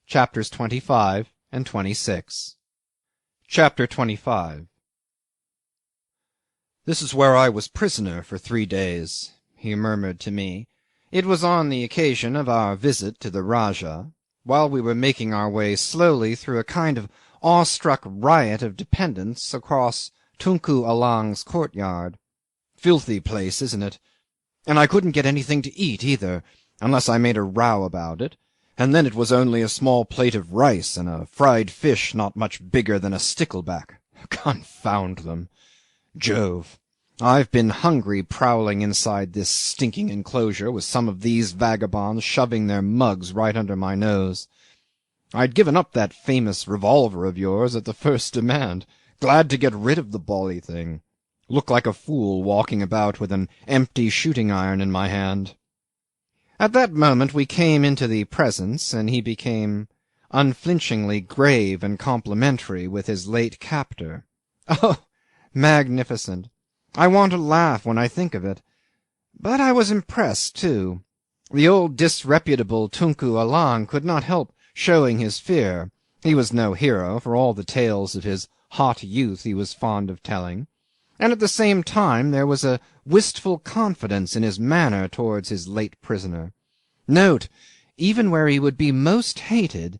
Chapters 25 and 26. Chapter 25. "This is where I was prisoner for 3 days," he murmured to me. It was on the occasion of our visit to the Rajah, while we were making our way slowly through a kind of awe-struck riot of dependents across Tunku Allang's courtyard. "Filthy place, isn't it? And I couldn't get anything to eat either, unless I made a row about it, and then it was only a small plate of rice and a fried fish not much bigger than a stickleback. Confound them! Jove! I've been hungry prowling inside this stinking enclosure with some of these vagabonds shoving their mugs right under my nose. I'd given up that famous revolver of yours at the first demand, glad to get rid of the bally thing. Look like a fool walking about with an empty shooting iron in my hand." At that moment we came into the presence, and he became unflinchingly grave and complimentary with his late captor. Oh, magnificent! I want to laugh when I think of it. But I was impressed too. The old disreputable Tunku Allang could not help showing his fear. He was no hero, for all the tales of his hot youth he was fond of telling, and at the same time there was a wistful confidence in his manner towards his late prisoner. Note, even where he would be most hated,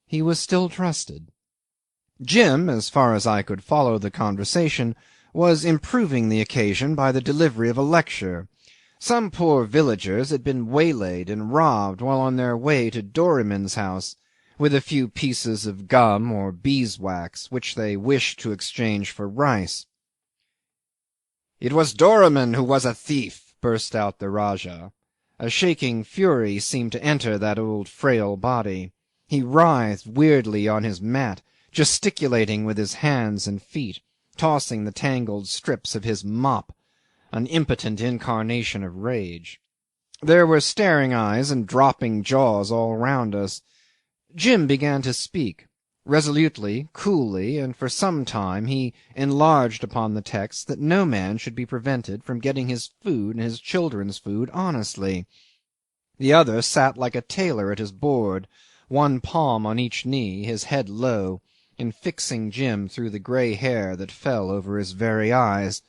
he was still trusted. Jim, as far as I could follow the conversation, was improving the occasion by the delivery of a lecture. Some poor villagers had been waylaid and robbed while on their way to Doramin's house, with a few pieces of gum or beeswax, which they wished to exchange for rice. "It was Doramin who was a thief," burst out the Rajah. A shaking fury seemed to enter that old frail body. He writhed weirdly on his mat, gesticulating with his hands and feet, tossing the tangled strips of his mop, an impotent incarnation of rage. There were staring eyes and dropping jaws all round us. Jim began to speak. Resolutely, coolly, and for some time he enlarged upon the text that no man should be prevented from getting his food and his children's food honestly. The other sat like a tailor at his board, one palm on each knee, his head low, and fixing Jim through the grey hair that fell over his very eyes.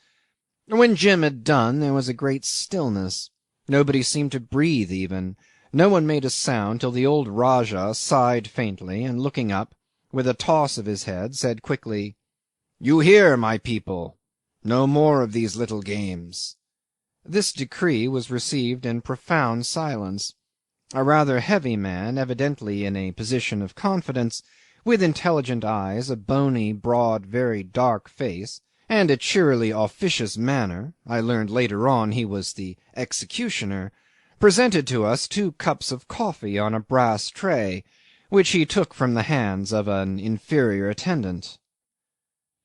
When Jim had done there was a great stillness. Nobody seemed to breathe even. No one made a sound till the old Rajah sighed faintly, and looking up, with a toss of his head, said quickly, "You hear, my people. No more of these little games." This decree was received in profound silence. A rather heavy man, evidently in a position of confidence, with intelligent eyes, a bony, broad, very dark face, and a cheerily officious manner (I learned later on he was the executioner), presented to us 2 cups of coffee on a brass tray, which he took from the hands of an inferior attendant.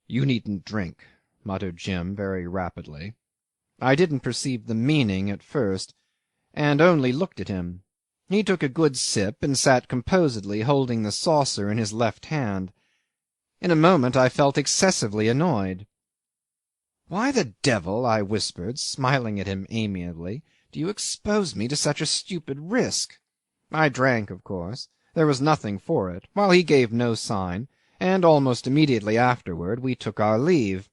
"You needn't drink," muttered Jim very rapidly. I didn't perceive the meaning at first, and only looked at him. He took a good sip, and sat composedly holding the saucer in his left hand. In a moment I felt excessively annoyed. "Why the devil," I whispered, smiling at him amiably, "do you expose me to such a stupid risk?" I drank, of course. There was nothing for it, while he gave no sign, and almost immediately afterward we took our leave.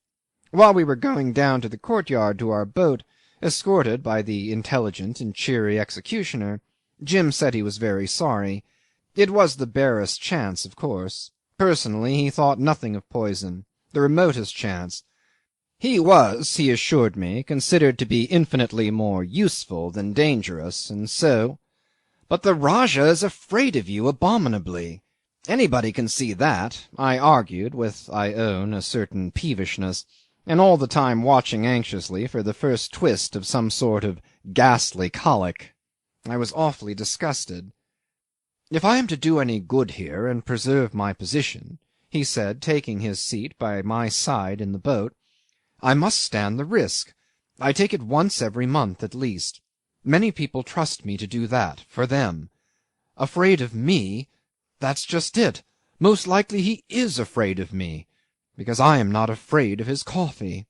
While we were going down to the courtyard to our boat, escorted by the intelligent and cheery executioner, Jim said he was very sorry. It was the barest chance, of course. Personally he thought nothing of poison, the remotest chance. He was, he assured me, considered to be infinitely more useful than dangerous, and so "But the Rajah is afraid of you abominably. Anybody can see that," I argued, with, I own, a certain peevishness, and all the time watching anxiously for the first twist of some sort of ghastly colic. I was awfully disgusted. "If I am to do any good here and preserve my position," he said, taking his seat by my side in the boat, "I must stand the risk. I take it once every month at least. Many people trust me to do that, for them. Afraid of me? That's just it. Most likely he is afraid of me, because I am not afraid of his coffee."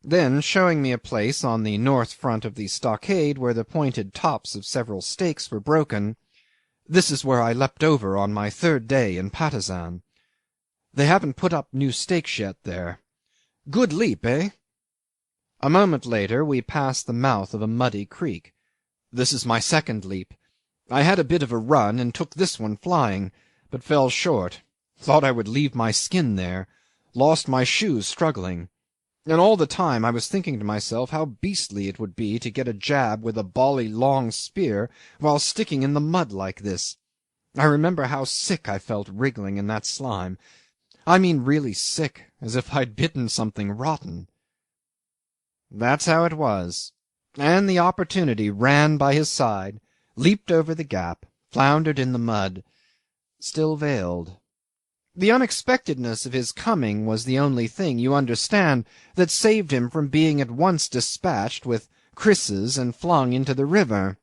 Then, showing me a place on the north front of the stockade where the pointed tops of several stakes were broken, This is where I leapt over on my third day in Patusan. They haven't put up new stakes yet there. Good leap, eh?" A moment later we passed the mouth of a muddy creek. "This is my second leap. I had a bit of a run and took this one flying, but fell short. Thought I would leave my skin there. Lost my shoes struggling. And all the time I was thinking to myself how beastly it would be to get a jab with a bally long spear while sticking in the mud like this. I remember how sick I felt wriggling in that slime. I mean really sick, as if I'd bitten something rotten." That's how it was. And the opportunity ran by his side, leaped over the gap, floundered in the mud, still veiled. The unexpectedness of his coming was the only thing, you understand, that saved him from being at once dispatched with krisses and flung into the river.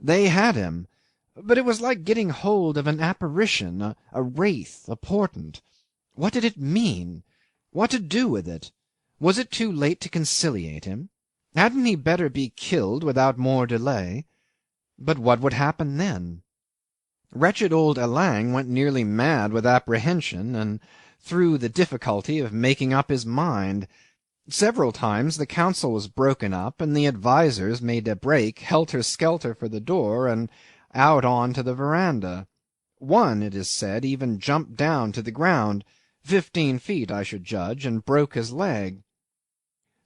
They had him, but it was like getting hold of an apparition, a wraith, a portent. What did it mean? What to do with it? Was it too late to conciliate him? Hadn't he better be killed without more delay? But what would happen then? Wretched old Alang went nearly mad with apprehension and through the difficulty of making up his mind. Several times the council was broken up, and the advisers made a break helter-skelter for the door and out on to the veranda. One, it is said, even jumped down to the ground, 15 feet, I should judge, and broke his leg.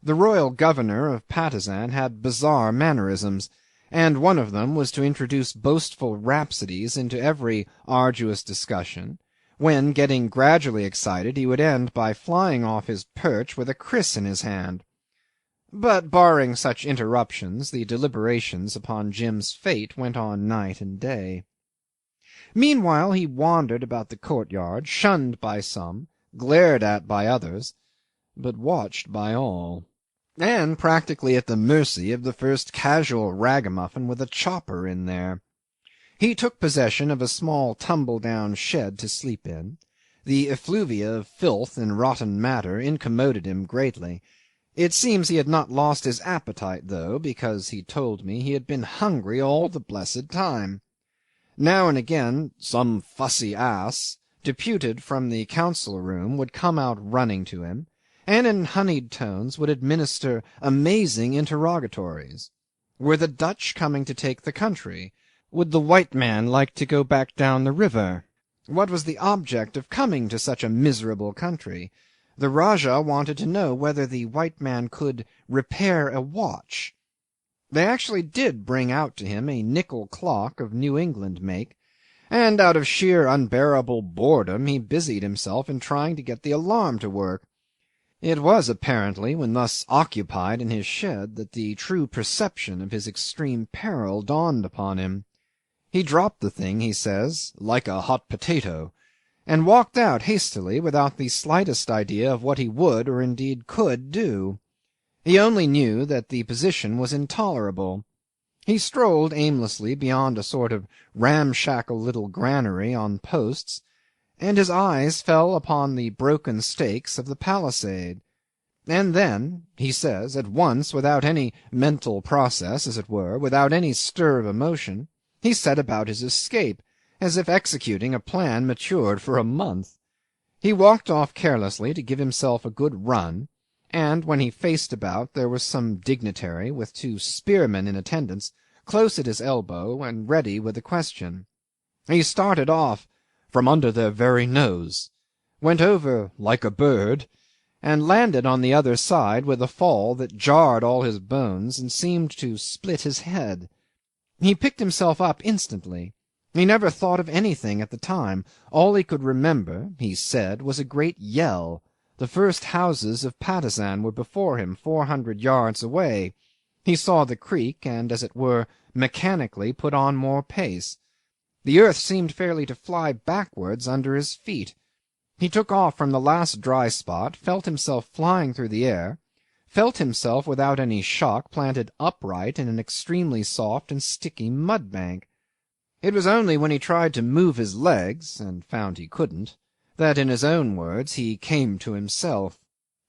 The royal governor of Patusan had bizarre mannerisms, and one of them was to introduce boastful rhapsodies into every arduous discussion, when, getting gradually excited, he would end by flying off his perch with a kriss in his hand. But, barring such interruptions, the deliberations upon Jim's fate went on night and day. Meanwhile he wandered about the courtyard, shunned by some, glared at by others, but watched by all, and practically at the mercy of the first casual ragamuffin with a chopper in there. He took possession of a small tumble-down shed to sleep in. The effluvia of filth and rotten matter incommoded him greatly. It seems he had not lost his appetite, though, because he told me he had been hungry all the blessed time. Now and again some fussy ass, deputed from the council-room, would come out running to him, and in honeyed tones would administer amazing interrogatories. Were the Dutch coming to take the country? Would the white man like to go back down the river? What was the object of coming to such a miserable country? The Rajah wanted to know whether the white man could repair a watch. They actually did bring out to him a nickel clock of New England make, and out of sheer unbearable boredom he busied himself in trying to get the alarm to work. It was apparently when thus occupied in his shed that the true perception of his extreme peril dawned upon him. He dropped the thing, he says, like a hot potato, and walked out hastily without the slightest idea of what he would or indeed could do. He only knew that the position was intolerable. He strolled aimlessly beyond a sort of ramshackle little granary on posts, and his eyes fell upon the broken stakes of the palisade. And then, he says, at once, without any mental process, as it were, without any stir of emotion, he set about his escape, as if executing a plan matured for a month. He walked off carelessly to give himself a good run, and when he faced about there was some dignitary with 2 spearmen in attendance close at his elbow and ready with a question. He started off from under their very nose, went over like a bird, and landed on the other side with a fall that jarred all his bones and seemed to split his head. He picked himself up instantly. He never thought of anything at the time. All he could remember, he said, was a great yell. The first houses of Patusan were before him 400 yards away. He saw the creek, and, as it were, mechanically put on more pace. The earth seemed fairly to fly backwards under his feet. He took off from the last dry spot, felt himself flying through the air, felt himself without any shock planted upright in an extremely soft and sticky mud-bank. It was only when he tried to move his legs, and found he couldn't, that in his own words he came to himself.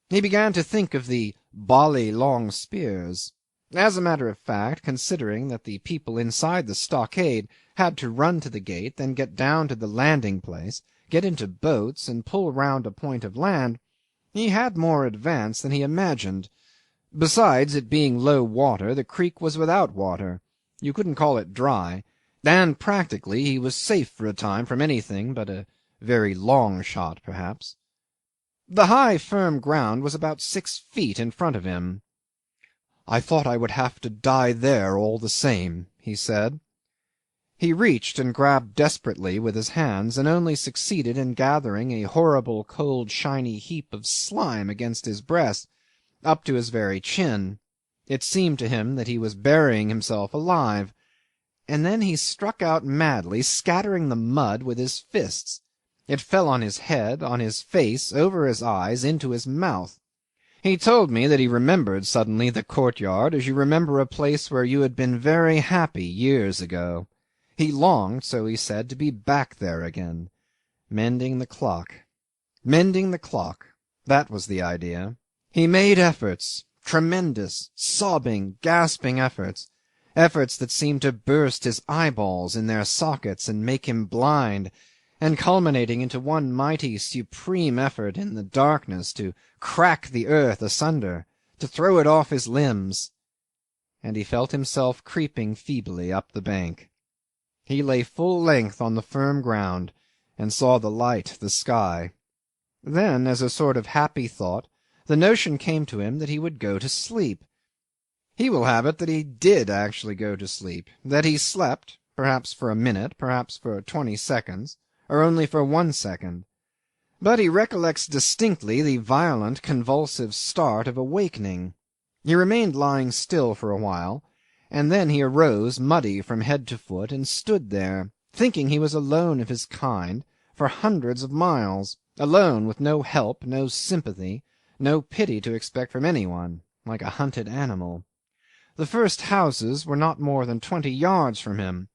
He began to think of the bally long spears. As a matter of fact, considering that the people inside the stockade had to run to the gate, then get down to the landing place, get into boats, and pull round a point of land, he had more advance than he imagined. Besides it being low water, the creek was without water. You couldn't call it dry, and practically he was safe for a time from anything but a very long shot, perhaps. The high, firm ground was about 6 feet in front of him. "I thought I would have to die there all the same," he said. He reached and grabbed desperately with his hands, and only succeeded in gathering a horrible, cold, shiny heap of slime against his breast, up to his very chin. It seemed to him that he was burying himself alive. And then he struck out madly, scattering the mud with his fists. It fell on his head, on his face, over his eyes, into his mouth. He told me that he remembered suddenly the courtyard as you remember a place where you had been very happy years ago. He longed, so he said, to be back there again. Mending the clock. Mending the clock. That was the idea. He made efforts, tremendous, sobbing, gasping efforts, efforts that seemed to burst his eyeballs in their sockets and make him blind, and culminating into one mighty supreme effort in the darkness to crack the earth asunder, to throw it off his limbs. And he felt himself creeping feebly up the bank. He lay full length on the firm ground, and saw the light, the sky. Then, as a sort of happy thought, the notion came to him that he would go to sleep. He will have it that he did actually go to sleep, that he slept, perhaps for a minute, perhaps for 20 seconds, or only for 1 second. But he recollects distinctly the violent, convulsive start of awakening. He remained lying still for a while, and then he arose, muddy from head to foot, and stood there, thinking he was alone of his kind, for hundreds of miles, alone with no help, no sympathy, no pity to expect from any one, like a hunted animal. The first houses were not more than 20 yards from him,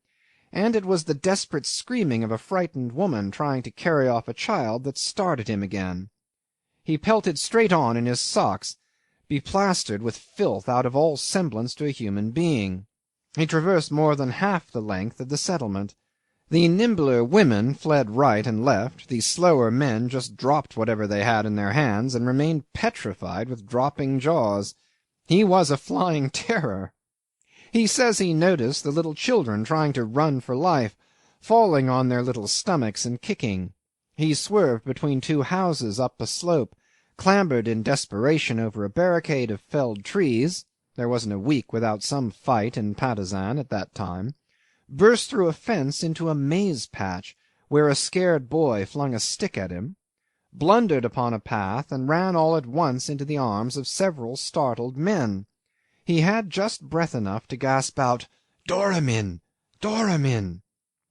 and it was the desperate screaming of a frightened woman trying to carry off a child that started him again. He pelted straight on in his socks, beplastered with filth out of all semblance to a human being. He traversed more than half the length of the settlement. The nimbler women fled right and left, the slower men just dropped whatever they had in their hands and remained petrified with dropping jaws. He was a flying terror. He says he noticed the little children trying to run for life, falling on their little stomachs and kicking. He swerved between 2 houses up a slope, clambered in desperation over a barricade of felled trees (there wasn't a week without some fight in Patusan at that time), burst through a fence into a maize patch, where a scared boy flung a stick at him, blundered upon a path, and ran all at once into the arms of several startled men. He had just breath enough to gasp out, "Doramin! Doramin!"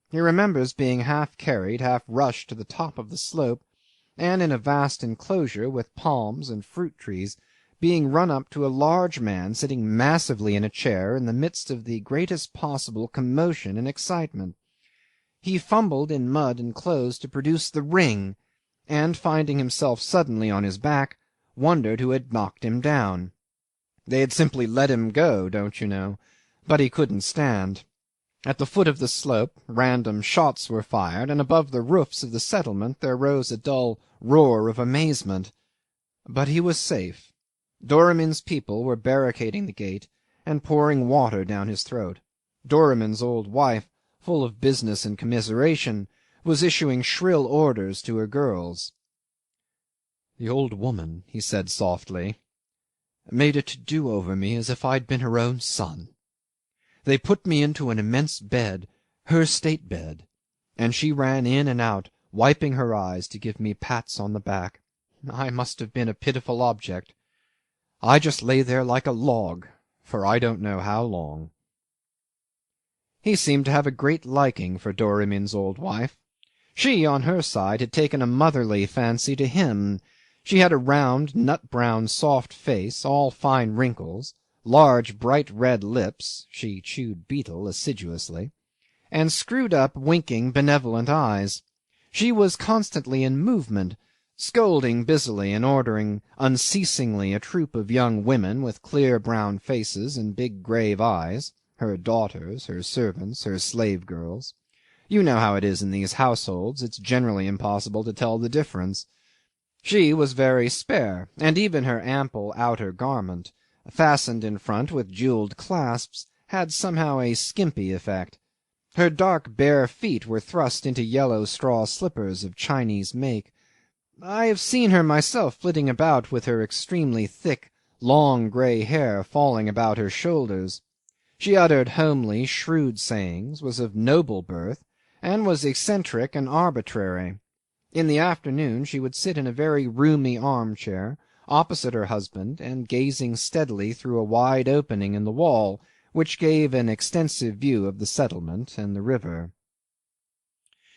He remembers being half carried, half rushed to the top of the slope, and in a vast enclosure with palms and fruit trees, being run up to a large man sitting massively in a chair in the midst of the greatest possible commotion and excitement. He fumbled in mud and clothes to produce the ring, and, finding himself suddenly on his back, wondered who had knocked him down. They had simply let him go, don't you know, but he couldn't stand. At the foot of the slope random shots were fired, and above the roofs of the settlement there rose a dull roar of amazement. But he was safe. Doramin's people were barricading the gate and pouring water down his throat. Doramin's old wife, full of business and commiseration, was issuing shrill orders to her girls. "The old woman," he said softly, "made it to do over me as if I'd been her own son. They put me into an immense bed, her state bed, and she ran in and out, wiping her eyes to give me pats on the back. I must have been a pitiful object. I just lay there like a log, for I don't know how long." He seemed to have a great liking for Doramin's old wife. She, on her side, had taken a motherly fancy to him. She had a round, nut-brown, soft face, all fine wrinkles, large, bright red lips (she chewed betel assiduously), and screwed-up, winking, benevolent eyes. She was constantly in movement, scolding busily and ordering unceasingly a troop of young women with clear brown faces and big grave eyes, her daughters, her servants, her slave girls. You know how it is in these households, it's generally impossible to tell the difference. She was very spare, and even her ample outer garment, fastened in front with jewelled clasps, had somehow a skimpy effect. Her dark bare feet were thrust into yellow straw slippers of Chinese make. I have seen her myself flitting about with her extremely thick, long grey hair falling about her shoulders. She uttered homely, shrewd sayings, was of noble birth, and was eccentric and arbitrary. In the afternoon she would sit in a very roomy arm-chair, opposite her husband, and gazing steadily through a wide opening in the wall, which gave an extensive view of the settlement and the river.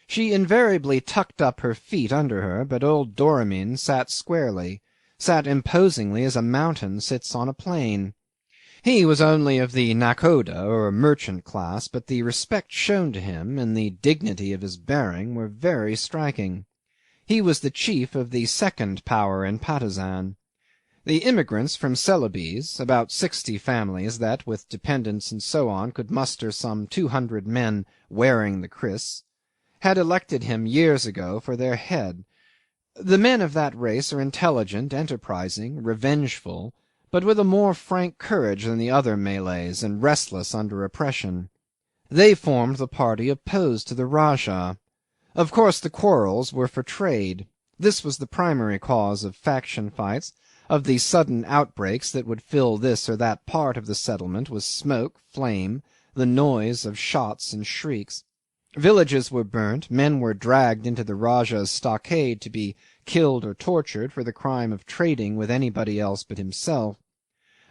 She invariably tucked up her feet under her, but old Doramin sat squarely, sat imposingly as a mountain sits on a plain. He was only of the nakhoda or merchant class, but the respect shown to him and the dignity of his bearing were very striking. He was the chief of the second power in Patusan. The immigrants from Celebes, about 60 families that, with dependents and so on, could muster some 200 men wearing the kriss, had elected him years ago for their head. The men of that race are intelligent, enterprising, revengeful, but with a more frank courage than the other Malays, and restless under oppression. They formed the party opposed to the Rajah. Of course the quarrels were for trade. This was the primary cause of faction fights, of the sudden outbreaks that would fill this or that part of the settlement with smoke, flame, the noise of shots and shrieks. Villages were burnt, men were dragged into the Rajah's stockade to be killed or tortured for the crime of trading with anybody else but himself.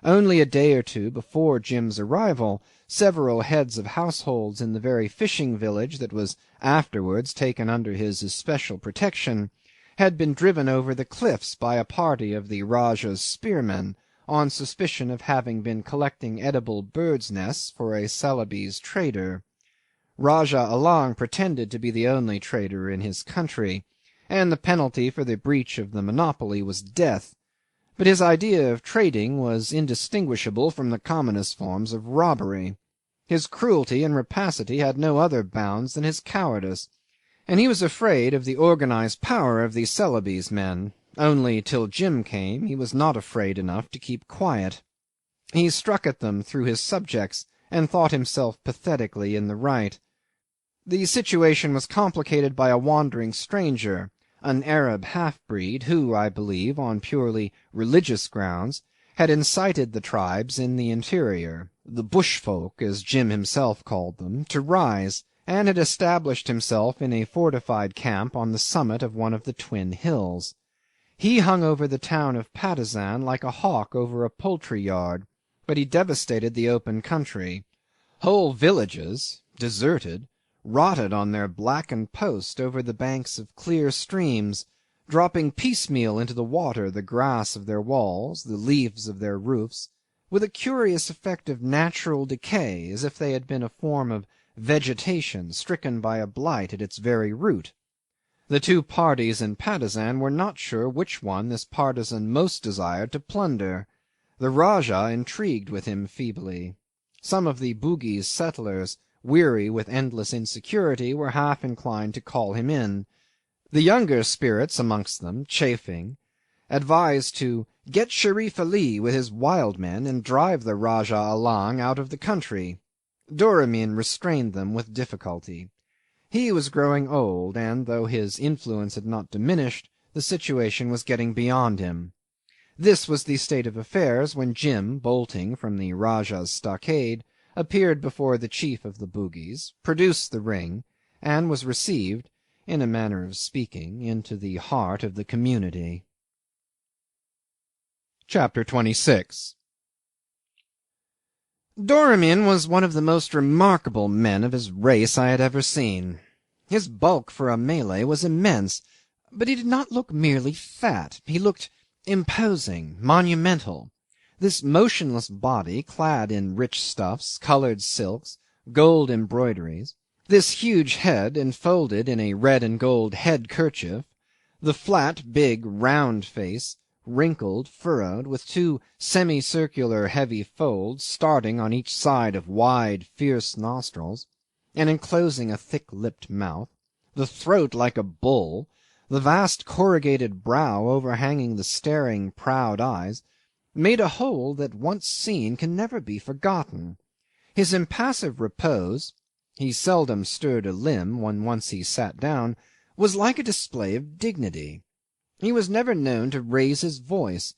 Only a day or two before Jim's arrival, several heads of households in the very fishing village that was afterwards taken under his especial protection had been driven over the cliffs by a party of the Rajah's spearmen on suspicion of having been collecting edible birds' nests for a Celebes trader. Rajah Allang pretended to be the only trader in his country, and the penalty for the breach of the monopoly was death. But his idea of trading was indistinguishable from the commonest forms of robbery. His cruelty and rapacity had no other bounds than his cowardice, and he was afraid of the organized power of the Celebes men. Only till Jim came he was not afraid enough to keep quiet. He struck at them through his subjects, and thought himself pathetically in the right. The situation was complicated by a wandering stranger, an Arab half-breed, who, I believe, on purely religious grounds, had incited the tribes in the interior, the bush folk, as Jim himself called them, to rise, and had established himself in a fortified camp on the summit of one of the twin hills. He hung over the town of Patusan like a hawk over a poultry yard, but he devastated the open country. Whole villages, deserted, rotted on their blackened post over the banks of clear streams, dropping piecemeal into the water the grass of their walls, the leaves of their roofs, with a curious effect of natural decay, as if they had been a form of vegetation stricken by a blight at its very root. The two parties in Patusan were not sure which one this partisan most desired to plunder. The Rajah intrigued with him feebly. Some of the Bugis settlers, weary with endless insecurity, were half inclined to call him in. The younger spirits amongst them, chafing, advised to get Sherif Ali with his wild men and drive the Rajah Allang out of the country. Doramin restrained them with difficulty. He was growing old, and, though his influence had not diminished, the situation was getting beyond him. This was the state of affairs when Jim, bolting from the Rajah's stockade, appeared before the chief of the Bugis, produced the ring, and was received, in a manner of speaking, into the heart of the community. Chapter 26 Doramin was one of the most remarkable men of his race I had ever seen. His bulk for a Malay was immense, but he did not look merely fat. He looked imposing, monumental. This motionless body, clad in rich stuffs, coloured silks, gold embroideries, this huge head enfolded in a red and gold head kerchief, The flat, big, round face, wrinkled, furrowed, with two semicircular heavy folds starting on each side of wide, fierce nostrils, and enclosing a thick-lipped mouth, the throat like a bull, the vast corrugated brow overhanging the staring, proud eyes, made a whole that once seen can never be forgotten. His impassive repose he seldom stirred a limb when once he sat down was like a display of dignity. He was never known to raise his voice.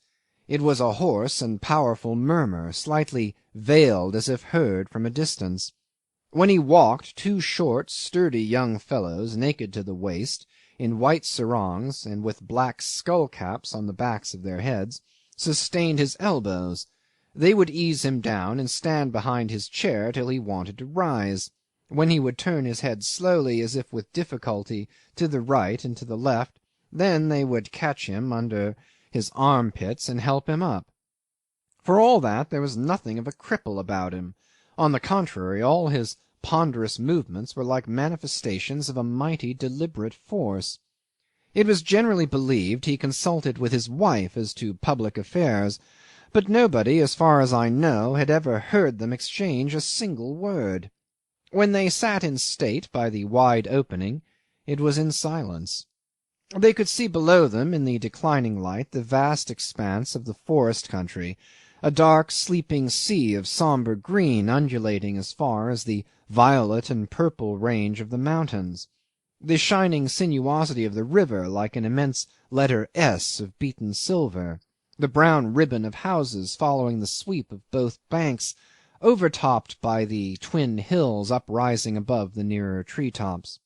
It was a hoarse and powerful murmur, slightly veiled as if heard from a distance. When he walked, two short, sturdy young fellows, naked to the waist, in white sarongs and with black skull-caps on the backs of their heads, sustained his elbows. They would ease him down and stand behind his chair till he wanted to rise, when he would turn his head slowly, as if with difficulty, to the right and to the left. Then they would catch him under his armpits and help him up. For all that, there was nothing of a cripple about him. On the contrary, all his ponderous movements were like manifestations of a mighty deliberate force. It was generally believed he consulted with his wife as to public affairs, but nobody, as far as I know, had ever heard them exchange a single word. When they sat in state by the wide opening, it was in silence. They could see below them in the declining light the vast expanse of the forest country, a dark sleeping sea of sombre green undulating as far as the violet and purple range of the mountains, the shining sinuosity of the river like an immense letter S of beaten silver, the brown ribbon of houses following the sweep of both banks, overtopped by the twin hills uprising above the nearer tree-tops.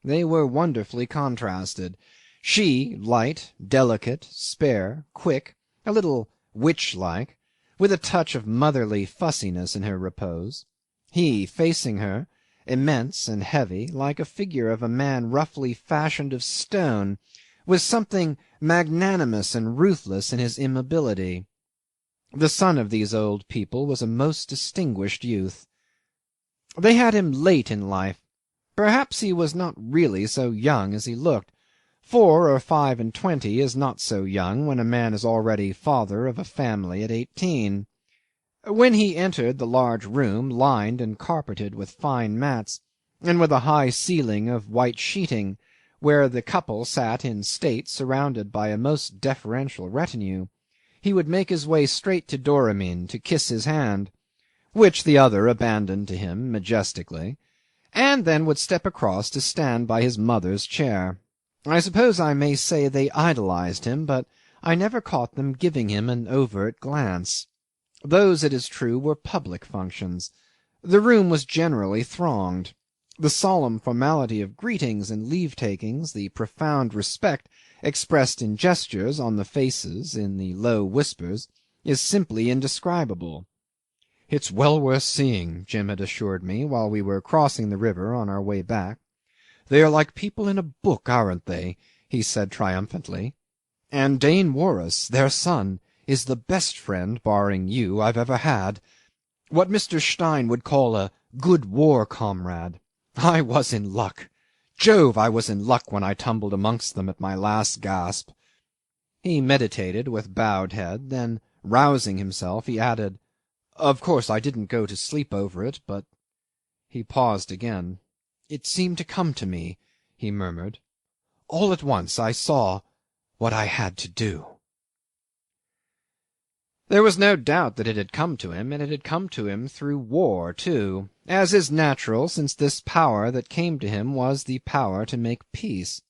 They were wonderfully contrasted. She, light, delicate, spare, quick, a little witch-like, with a touch of motherly fussiness in her repose. He, facing her, immense and heavy, like a figure of a man roughly fashioned of stone, with something magnanimous and ruthless in his immobility. The son of these old people was a most distinguished youth. They had him late in life. Perhaps he was not really so young as he looked. 4 or 25 is not so young when a man is already father of a family at 18. When he entered the large room, lined and carpeted with fine mats, and with a high ceiling of white sheeting, where the couple sat in state surrounded by a most deferential retinue, he would make his way straight to Doramin to kiss his hand, which the other abandoned to him majestically, and then would step across to stand by his mother's chair. I suppose I may say they idolized him, but I never caught them giving him an overt glance. Those, it is true, were public functions. The room was generally thronged. The solemn formality of greetings and leave-takings, the profound respect expressed in gestures, on the faces, in the low whispers, is simply indescribable. "It's well worth seeing," Jim had assured me while we were crossing the river on our way back. "They are like people in a book, aren't they?" he said triumphantly. "And Dain Warris, their son, is the best friend, barring you, I've ever had. What Mr. Stein would call a good war comrade. I was in luck. Jove, I was in luck when I tumbled amongst them at my last gasp." He meditated with bowed head, then, rousing himself, he added, "Of course I didn't go to sleep over it, but—" He paused again. "It seemed to come to me," he murmured. "All at once I saw what I had to do." There was no doubt that it had come to him, and it had come to him through war too, as is natural, since this power that came to him was the power to make peace.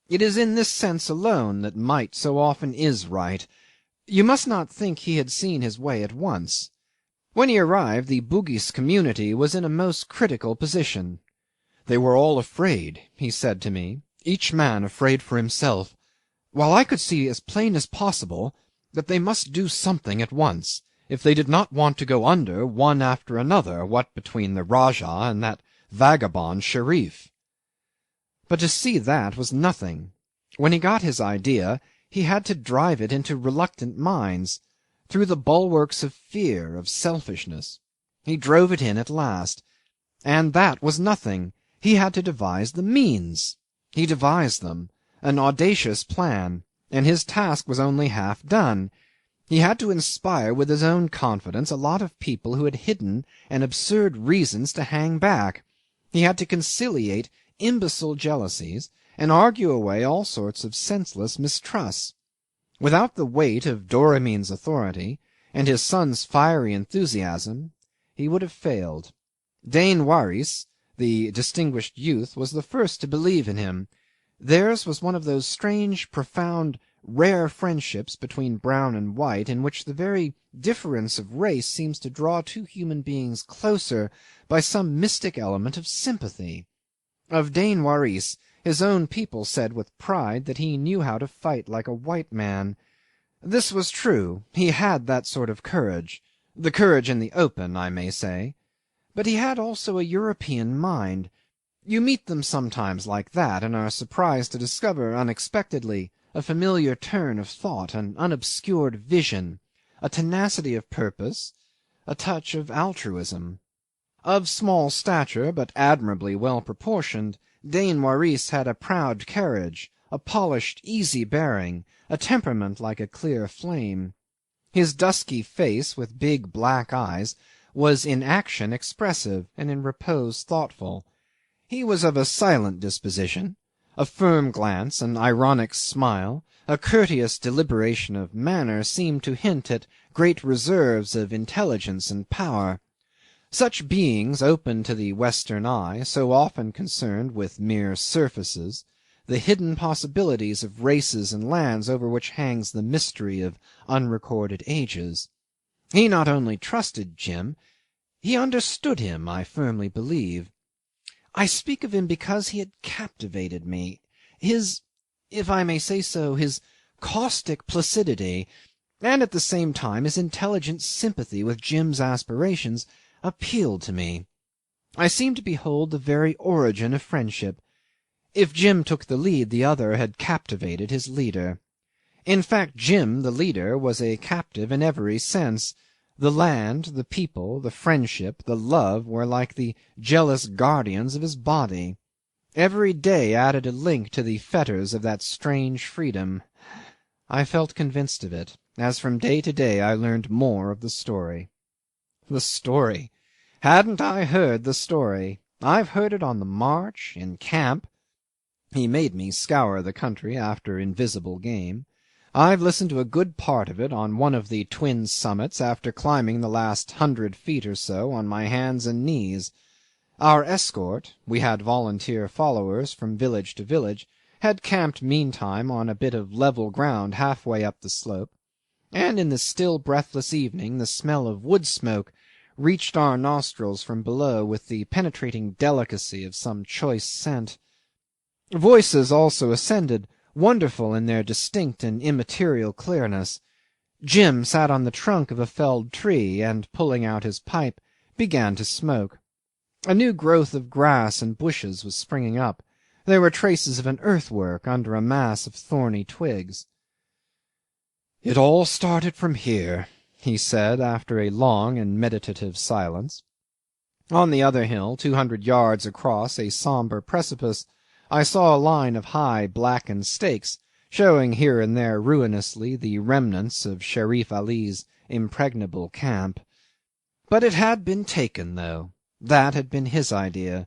It is in this sense alone that might so often is right. You must not think he had seen his way at once. When he arrived, the Bugis community was in a most critical position. "They were all afraid," he said to me, "each man afraid for himself, while I could see as plain as possible that they must do something at once, if they did not want to go under one after another, what between the Rajah and that vagabond Sherif." But to see that was nothing. When he got his idea, he had to drive it into reluctant minds, through the bulwarks of fear, of selfishness. He drove it in at last. And that was nothing. He had to devise the means. He devised them. an audacious plan, and his task was only half done. He had to inspire with his own confidence a lot of people who had hidden and absurd reasons to hang back. He had to conciliate imbecile jealousies and argue away all sorts of senseless mistrusts. Without the weight of Doramin's authority and his son's fiery enthusiasm, he would have failed. Dain Waris, the distinguished youth, was the first to believe in him. Theirs was one of those strange, profound, rare friendships between brown and white, in which the very difference of race seems to draw two human beings closer by some mystic element of sympathy. Of Dain Waris, his own people said with pride that he knew how to fight like a white man. This was true. He had that sort of courage. The courage in the open, I may say. But he had also a European mind. You meet them sometimes like that, and are surprised to discover unexpectedly a familiar turn of thought, an unobscured vision, a tenacity of purpose, a touch of altruism. Of small stature, but admirably well proportioned, Dain Waris had a proud carriage, a polished, easy bearing, a temperament like a clear flame. His dusky face, with big black eyes, was in action expressive, and in repose thoughtful. He was of a silent disposition. A firm glance, an ironic smile, a courteous deliberation of manner seemed to hint at great reserves of intelligence and power. Such beings, open to the Western eye, so often concerned with mere surfaces, the hidden possibilities of races and lands over which hangs the mystery of unrecorded ages. He not only trusted Jim, he understood him, I firmly believe. I speak of him because he had captivated me. His, if I may say so, his caustic placidity, and at the same time his intelligent sympathy with Jim's aspirations, appealed to me. I seemed to behold the very origin of friendship. If Jim took the lead, the other had captivated his leader. In fact, Jim, the leader, was a captive in every sense. The land, the people, the friendship, the love were like the jealous guardians of his body. Every day added a link to the fetters of that strange freedom. I felt convinced of it, as from day to day I learned more of the story. The story! Hadn't I heard the story? I've heard it on the march, in camp. He made me scour the country after invisible game. I've listened to a good part of it on one of the twin summits after climbing the last 100 feet or so on my hands and knees. Our escort (we had volunteer followers from village to village) had camped meantime on a bit of level ground half-way up the slope, and in the still breathless evening the smell of wood smoke reached our nostrils from below with the penetrating delicacy of some choice scent. Voices also ascended, wonderful in their distinct and immaterial clearness. Jim sat on the trunk of a felled tree, and, pulling out his pipe, began to smoke. A new growth of grass and bushes was springing up. There were traces of an earthwork under a mass of thorny twigs. "It all started from here," he said, after a long and meditative silence. On the other hill, 200 yards across a sombre precipice, I saw a line of high blackened stakes, showing here and there ruinously the remnants of Sherif Ali's impregnable camp. But it had been taken, though. That had been his idea.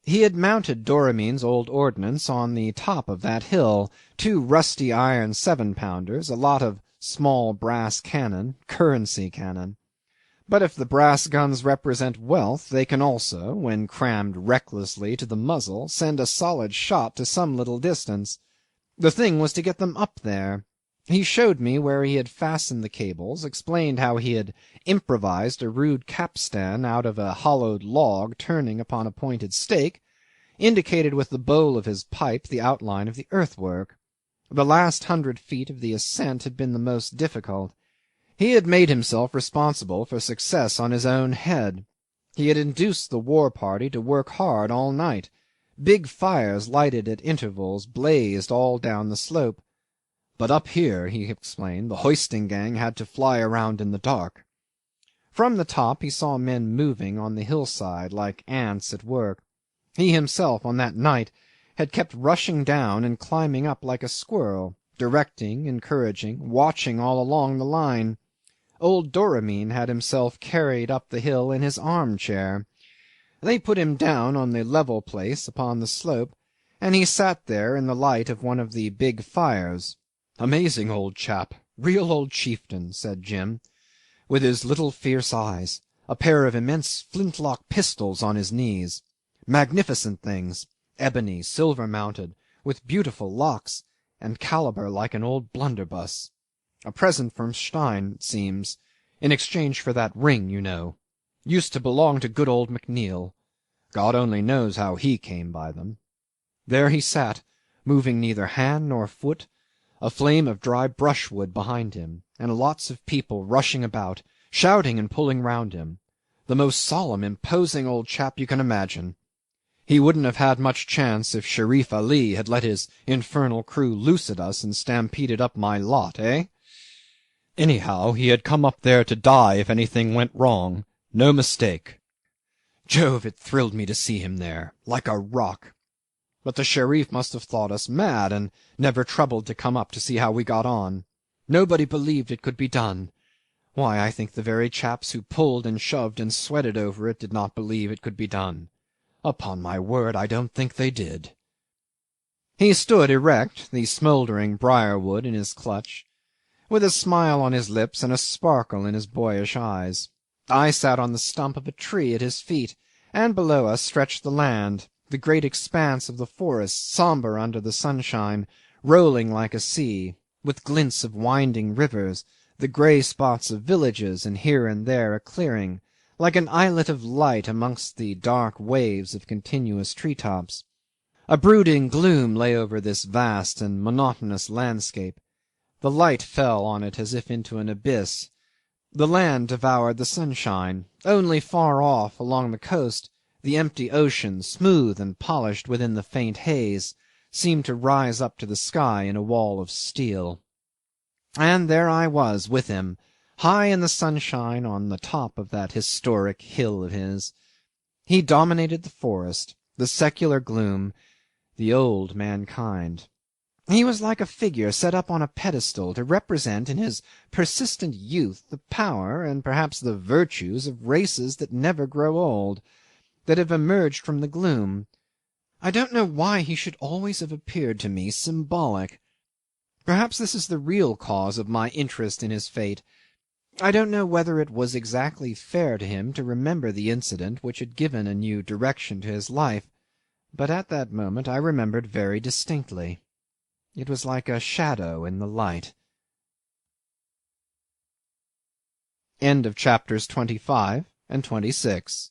He had mounted Doramin's old ordnance on the top of that hill, 2 rusty iron 7-pounders, a lot of small brass cannon, currency cannon. But if the brass guns represent wealth, they can also, when crammed recklessly to the muzzle, send a solid shot to some little distance. The thing was to get them up there. He showed me where he had fastened the cables, explained how he had improvised a rude capstan out of a hollowed log turning upon a pointed stake, indicated with the bowl of his pipe the outline of the earthwork. The last 100 feet of the ascent had been the most difficult. He had made himself responsible for success on his own head. He had induced the war party to work hard all night. Big fires lighted at intervals blazed all down the slope. But up here, he explained, the hoisting gang had to fly around in the dark. From the top he saw men moving on the hillside like ants at work. He himself on that night had kept rushing down and climbing up like a squirrel, directing, encouraging, watching all along the line. Old Doramin had himself carried up the hill in his arm-chair. They put him down on the level place upon the slope, and he sat there in the light of one of the big fires. "Amazing old chap, real old chieftain," said Jim, "with his little fierce eyes, a pair of immense flintlock pistols on his knees. Magnificent things, ebony, silver-mounted, with beautiful locks, and calibre like an old blunderbuss. A present from Stein, it seems, in exchange for that ring, you know. Used to belong to good old McNeil. God only knows how he came by them." There he sat, moving neither hand nor foot, a flame of dry brushwood behind him, and lots of people rushing about, shouting and pulling round him. The most solemn, imposing old chap you can imagine. He wouldn't have had much chance if Sherif Ali had let his infernal crew loose at us and stampeded up my lot, eh? Anyhow, he had come up there to die if anything went wrong. No mistake. Jove, it thrilled me to see him there, like a rock. But the Sherif must have thought us mad, and never troubled to come up to see how we got on. Nobody believed it could be done. Why, I think the very chaps who pulled and shoved and sweated over it did not believe it could be done. Upon my word, I don't think they did. He stood erect, the smouldering briar-wood in his clutch, with a smile on his lips and a sparkle in his boyish eyes. I sat on the stump of a tree at his feet, and below us stretched the land, the great expanse of the forest, sombre under the sunshine, rolling like a sea, with glints of winding rivers, the grey spots of villages, and here and there a clearing, like an islet of light amongst the dark waves of continuous tree-tops. A brooding gloom lay over this vast and monotonous landscape. The light fell on it as if into an abyss. The land devoured the sunshine. Only far off, along the coast, the empty ocean, smooth and polished within the faint haze, seemed to rise up to the sky in a wall of steel. And there I was with him, high in the sunshine on the top of that historic hill of his. He dominated the forest, the secular gloom, the old mankind. He was like a figure set up on a pedestal to represent in his persistent youth the power and perhaps the virtues of races that never grow old, that have emerged from the gloom. I don't know why he should always have appeared to me symbolic. Perhaps this is the real cause of my interest in his fate. I don't know whether it was exactly fair to him to remember the incident which had given a new direction to his life, but at that moment I remembered very distinctly. It was like a shadow in the light. End of chapters 25 and 26.